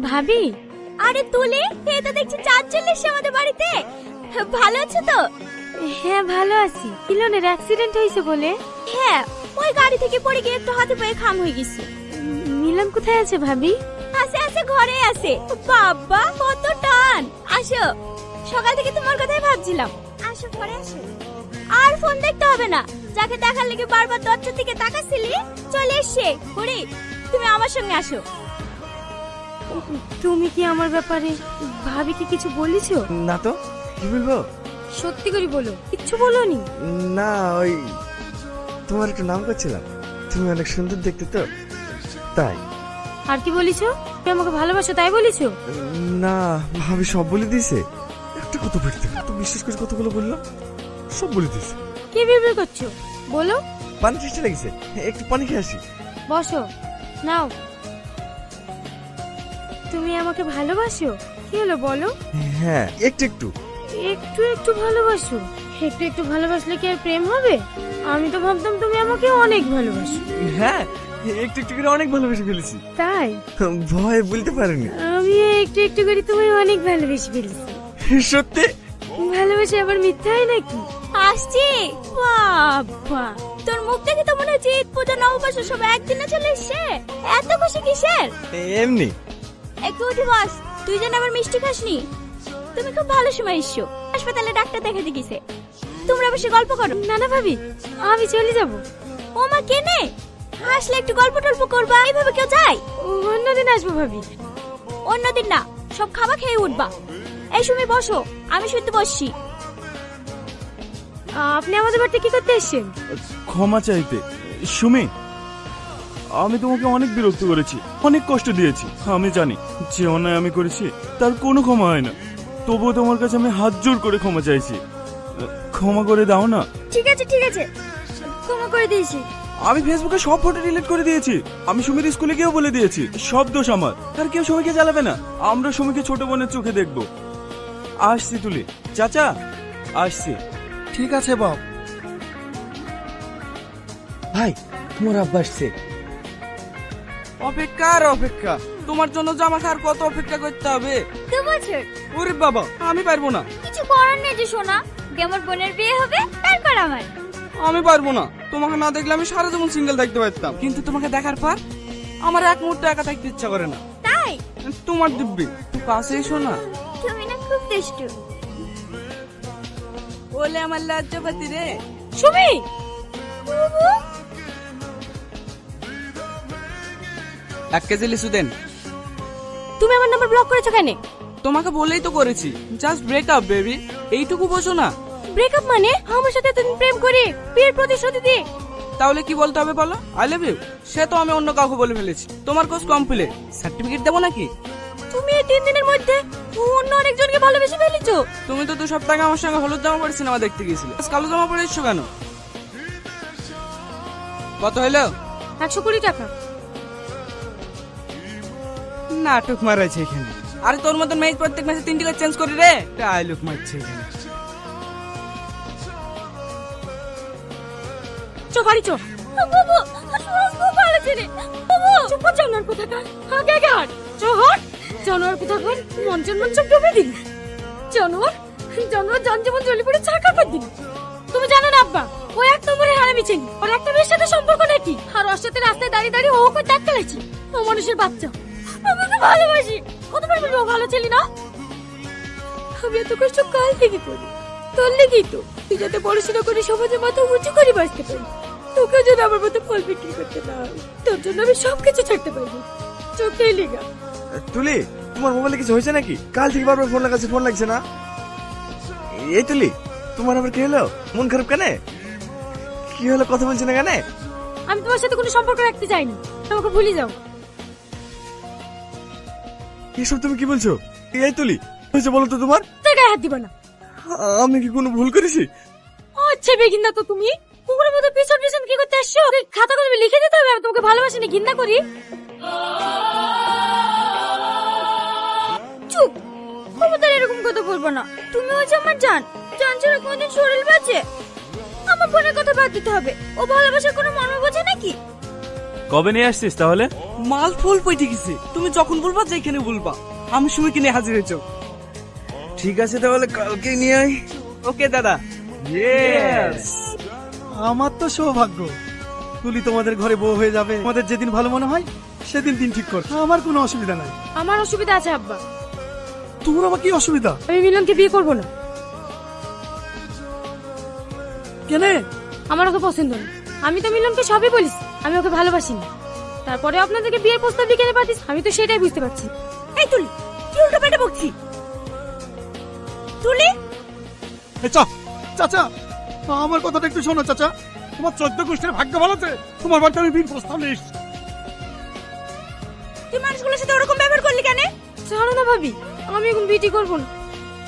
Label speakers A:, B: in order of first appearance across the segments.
A: ভাবি,
B: আরে তুলে এই তো দেখছি চাঁদ চলে এসেছে আমাদের বাড়িতে। ভালো আছো তো?
A: হ্যাঁ ভালো আছি। ইলনের অ্যাক্সিডেন্ট হয়েছে বলে?
B: হ্যাঁ, ওই গাড়ি থেকে পড়ে গিয়ে একটু হাতে পায়ে খাম হয়ে গেছে।
A: মিলন কোথায় আছে ভাবি?
B: আছে আছে, ঘরে আছে। বাবা কত টান! আসো, সকাল থেকে তোমার কথাই ভাবছিলাম। আসো ঘরে আসো। আর ফোন দেখতে হবে না, যাকে দেখার লেগে বারবার দরজার দিকে তাকাচ্ছিলি চলে এসছে। বুড়ি, তুমি আমার সঙ্গে আসো।
A: তুমি কি আমার ব্যাপারে ভাবিকে কিছু বলেছো?
C: না তো, কি বলবো?
A: সত্যি করে বলো, কিচ্ছু বলোনি?
C: না, ওই তোমার একটু নাম করছিলাম, তুমি অনেক সুন্দর দেখতে তো, তাই।
A: আর কি বলেছো? তুমি আমাকে ভালোবাসো তাই বলেছো?
C: না, ভাবি সব বলে দিয়েছে। একটা কথা বলতে তো বিশ্বাস করে কতগুলো বললাম, সব বলে দিয়েছে।
A: কি বিড়বিড় করছো বলো?
C: পানি চেষ্টা লেগেছে, একটু পানি খেয়ে আসি।
A: বসো, নাও। তুমি আমাকে ভালোবাসো? কি হলো বলো?
C: হ্যাঁ, একটু একটু।
A: একটু একটু ভালোবাসো? একটু একটু ভালোবাসলে কি আর প্রেম হবে? আমি তো ভাবতাম তুমি আমাকে অনেক ভালোবাসো।
C: হ্যাঁ, একটু একটু করে অনেক ভালোবেসে ফেলেছি।
A: তাই?
C: ভয় বলতে পারিনি।
A: আমি একটু একটু করে তোমায় অনেক ভালোবেসে ফেলেছি।
C: সত্যি?
A: ভালোবেসে আবার মিথ্যা হয় নাকি?
B: আসছি। বাবা, তোর মুখ দেখে তো মনে হচ্ছে ঈদ পূজা নববর্ষ সব একদিনে চলে এসছে। এত খুশি কিসের?
C: এমনি।
B: একটু উঠে বস। তুই যেন আবার মিষ্টি খাসনি। তুমি খুব ভালো সময় এসছো। হাসপাতালে ডাক্তার দেখাতে গেছে। তোমরা বসে গল্প করো।
A: না না ভাবি, আমি চলে যাব।
B: ও মা, কেনে? আসলে একটু গল্প টল্প করবা, এইভাবে কেউ যায়?
A: অন্যদিন আসবো ভাবি।
B: অন্যদিন না, সব খাবার খেয়ে উঠবা। এই সময় বসো, আমি শুনতে বসছি।
A: আপনি আমাদের বাড়িতে কি করতে এসেছেন?
D: ক্ষমা চাইতে। সুমি, আমি তোমাকে অনেক বিরক্ত করেছি, অনেক কষ্ট দিয়েছি। আমি জানি যে অন্যায় আমি করেছি তার কোনো ক্ষমা হয় না, তবুও তোমার কাছে আমি হাত জোর করে ক্ষমা চাইছি। ক্ষমা করে দাও না।
B: ঠিক আছে ঠিক আছে, ক্ষমা করে দিয়েছি।
D: আমি ফেসবুকে সব ফটো ডিলিট করে দিয়েছি। আমি সুমির স্কুলে গিয়েও বলে দিয়েছি সব দোষ আমার। আর কেউ সুমিকে জ্বালাবে না। আমরা সুমিকে ছোট বোনের চোখে দেখবো। আসছি তুলি। চাচা, আসছি।
E: ঠিক আছে বাপ।
C: ভাই, তোমার আব্বা আসছে।
E: অপেক্ষা আর অপেক্ষা, তোমার জন্য জামাকে আর কত অপেক্ষা করতে হবে?
B: 2 বছর।
E: ওরে বাবা, আমি পারবো না।
B: কিছু করার নেই যে সোনা, আমার বোনের বিয়ে হবে তারপর আমার।
E: আমি পারবো না। তোমাকে না দেখলে আমি সারা জীবন সিঙ্গেল থাকতে পারতাম, কিন্তু তোমাকে দেখার পর আমার এক মুহূর্ত একা থাকতে ইচ্ছা করে না।
B: তাই?
E: তোমার দিব্যি তুই কাছে এসো না।
B: তুমি না খুব দুষ্টু।
E: বলে আমার লজ্জাপাতি রে।
A: সুমি,
B: বুবু,
E: 1 কেজি লিচু দেন।
A: তুমি আমার নাম্বার ব্লক করেছো কেন?
E: তোমাকে বলেই তো করেছি, জাস্ট ব্রেক আপ বেবি, এইটুকু বোঝো না?
A: ব্রেকআপ মানে আমার সাথে এতদিন প্রেম করে বিয়ের প্রতিশ্রুতি দিয়ে?
E: তাহলে কি বলতে হবে বলো? I love you. সে তো আমি অন্য কাউকে বলে ফেলেছি। তোমার কোর্স কমপ্লিট, সার্টিফিকেট দেবো নাকি?
A: তুমি এই 3 দিনের মধ্যে অন্য আরেকজনকে ভালোবেসে ফেলেছো?
E: তুমি তো 2 সপ্তাহ আগে আমার সঙ্গে হলুদ জামা পরে সিনেমা দেখতে গিয়েছিলে, আজ কালো জামা পরে এসছো কেন? কত হইলো?
A: 120 টাকা।
E: নাটক মারাইছে এখানে। আরে তোর মতন মেয়ে প্রত্যেক মাসে 3টি করে চেঞ্জ করি রে, ডায়লগ মারছে এখানে।
A: চো বাড়ি চো।
B: বুবু, সুরজ খুব ভালো ছেলে। বুবু,
A: চুপ জানোয়ার কোথাকার। আগে আগে হাট। চো হট। জানোয়ার কোথাকার। মন সব ডুবে দিলি। জানোয়ার, জানোয়ার জান জীবন জ্বলে পড়ে ছাকা করে দিলি। তুমি জানো না আব্বা, ও এক নম্বরে হারামি ছেলে। ওর একটা মেয়ের সাথে সম্পর্ক নাকি? আর ওর সাথে রাস্তায় দাঁড়িয়ে দাঁড়িয়ে ও করে ডাক চালাইছি। ও মানুষের বাচ্চা। আমি তো ভালোবাসি। কতবার বলবো ও ভালো ছেলে না? আমি এত কষ্ট কাল থেকে করি তোর লেগেই তো। তুই যাতে পড়াশোনা করে সমাজে মাথা উঁচু করে বাঁচতে পারি, তোকে যেন আমার মতো ফল বিক্রি করতে না হয়, তোর জন্য আমি সবকিছু ছাড়তে পারবো। চোখে লেগা।
C: তুলি, তোমার মোবাইলে কিছু হয়েছে নাকি? কাল থেকে বারবার ফোন লাগাচ্ছে, ফোন লাগছে না। এই তুলি, তোমার আবার কি হলো? মন খারাপ কেন? কি হলো, কথা বলছি না কেন?
A: আমি তোমার সাথে কোনো সম্পর্ক রাখতে চাই না, আমাকে ভুলে যাও।
C: এসব তুমি কি বলছো? এই তুলি, হয়েছে বলো তো তোমার?
A: তোর গায়ে হাত দিবা না।
C: আমি কি কোনো ভুল করেছি?
A: আচ্ছা বেগিন্দা তো তুমি কুকুরের মতো পিছন পিছন কি করতে আসছো? খাতা কলমে লিখে দিতে হবে আমি তোমাকে ভালোবাসি না ঘৃণা করি।
B: চুপ। ক্ষমতার এরকম কথা বলবো না। তুমি হচ্ছে আমার জান। জান ছাড়া কোনদিন শরীর বাঁচে? আমার বোনের কথা বাদ দিতে হবে। ও ভালোবাসার কোনো মর্ম বোঝে নাকি?
D: কবে নিয়ে আসছিস তাহলে?
E: মাল ফুল পইটে গেছে, তুমি যখন বলবা যেখানে বলবা আমি সময় কিনে হাজির হয়েছ।
C: ঠিক আছে তাহলে কালকে নিয়ে আয়।
E: ওকে দাদা।
F: আমার তো সৌভাগ্য, তুলি তোমাদের ঘরে বউ হয়ে যাবে। তোমাদের যেদিন ভালো মনে হয় সেদিন দিন ঠিক কর, আমার কোনো অসুবিধা নাই।
A: আমার অসুবিধা আছে আব্বা,
F: তোমার আবার কি অসুবিধা?
A: আমি মিলনকে বিয়ে করবো না।
F: কেনে?
A: আমার ওকে পছন্দ না। আমি তো মিলনকে সবই বলিস, আমি ওকে ভালোবাসি না। তারপরে আপনাদেরকে বিয়ের প্রস্তাব লিখে পাঠিস, আমি তো সেটাই বুঝতে পারছি।
B: এই তুলি, কি উল্টো পাল্টা বকছি? তুলি,
F: চাচা, আমার কথাটা একটু শোনো চাচা। তোমার 14 গোষ্ঠীর ভাগ্য ভালোতে তোমার বাড়িতে আমি বিন প্রস্তাব নিয়ে এসেছি।
B: তুই মানুষগুলোর সাথে ওরকম ব্যবহার করলি কেন?
A: ছাড়ো না ভাবি, আমি এখন বিয়ে করবো না।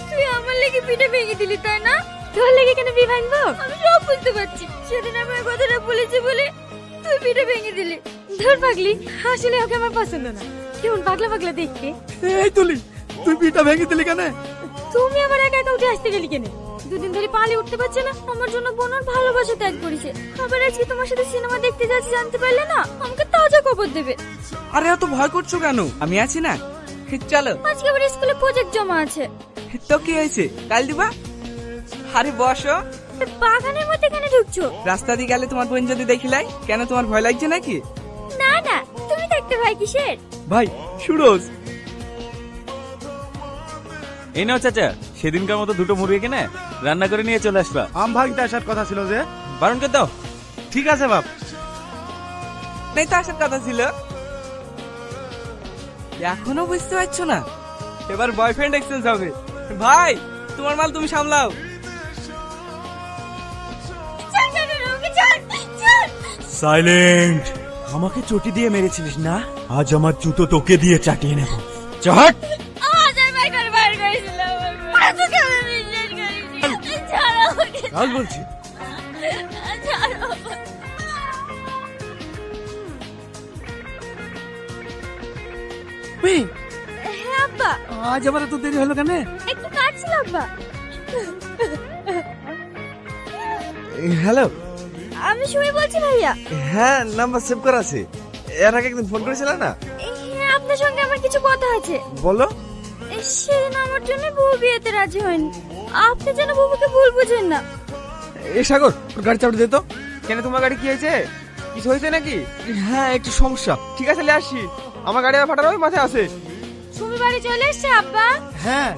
B: তুই আমার লেগে পিঠে ভেঙে দিলি তাই না?
A: তোর লেগে কেন বিয়ে ভাঙবো?
B: আমি সব বুঝতে পারছি, সেদিন আমি ওই কথাটা বলেছি বলে তুই পিঠে ভেঙে দিলি।
A: ধর পাগলি, আসলে ওকে আমার পছন্দ না। কেমন পাগলা পাগলা দেখতে।
F: এই তুলি, তুই পিঠা ভেঙে দিলি কেন?
A: তুমি আমার একা একা উঠে আসতে গেলি কেন? দুদিন ধরে পালে উঠতে পারছে না, আমার জন্য বোনার ভালোবাসা ত্যাগ করেছে। আবার আজকে তোমার সাথে সিনেমা দেখতে যাচ্ছি, জানতে পারলে না আমাকে তাজা খবর দেবে।
E: আরে এত ভয় করছো কেন? আমি আছি না, চলো।
B: আজকে আবার স্কুলে প্রজেক্ট জমা আছে।
E: তো কি হয়েছে, কাল দিবা। আরে বসো।
B: বাগানের মধ্যে কেন ঢুকছো?
E: রাস্তা দিয়ে গেলে তোমার বোন যদি দেখিলাই, কেন তোমার ভয় লাগছে নাকি?
B: না না, তুমি দেখতে ভাই কিসের?
E: ভাই সুরজ।
D: এই নাও চাচা, সেদিনকার মতো দুটো মুরগি কিনে রান্না করে নিয়ে চলে আসবা।
F: আম ভাঙতে আসার কথা ছিল যে।
D: বারণ করে দাও।
F: ঠিক আছে বাপ।
E: নেই তো আসার কথা ছিল। এখনো বুঝতে পারছো না? এবার বয়ফ্রেন্ড এক্সচেঞ্জ হবে। ভাই তোমার মাল তুমি সামলাও।
B: চল চল রবি, চল চল।
D: সাইলেন্ট। আমাকে চটি দিয়ে মেরেছিলিস না, আজ আমার জুতো তোকে দিয়ে চাটিয়ে নেব। চট।
B: আজার ভাই করে বার করেছিল আমাকে। তোকে আমি বিশ্বাস করিনি। ছাড়ো আমাকে,
D: কাল বলছি।
B: ছাড়ো। হ্যাঁ আব্বা,
F: আজ আবার এত দেরি হলো কেন?
B: একটু কাজ ছিল আব্বা।
C: হ্যালো।
B: আমি সুমি বলছি ভাইয়া।
C: হ্যাঁ, নাম্বার সেভ করা আছে। এর আগে একদিন ফোন করেছিল না?
B: হ্যাঁ, আপনার সঙ্গে আমার কিছু কথা আছে।
C: বলো।
B: সেদিন আমার জন্য বউ বিয়েতে রাজি হয়নি। আপনি যেন বাবুকে ভুল বুঝেন না।
C: এ সাগর, তোর গাড়ি চাপড়ে দে তো।
E: কেন তোমার গাড়ি কি হয়েছে? কিছু হয়েছে নাকি?
C: হ্যাঁ, একটু সমস্যা।
E: ঠিক আছে, আসি। আমার গাড়ি ফাটার ওই মাথায় আছে।
A: সুমি বাড়ি চলে এসছে আব্বা।
F: হ্যাঁ,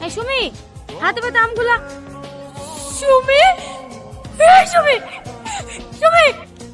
A: এই সুমি, হাতে পাতে আমগুলা। সুমি, এই সুমি, সুমি।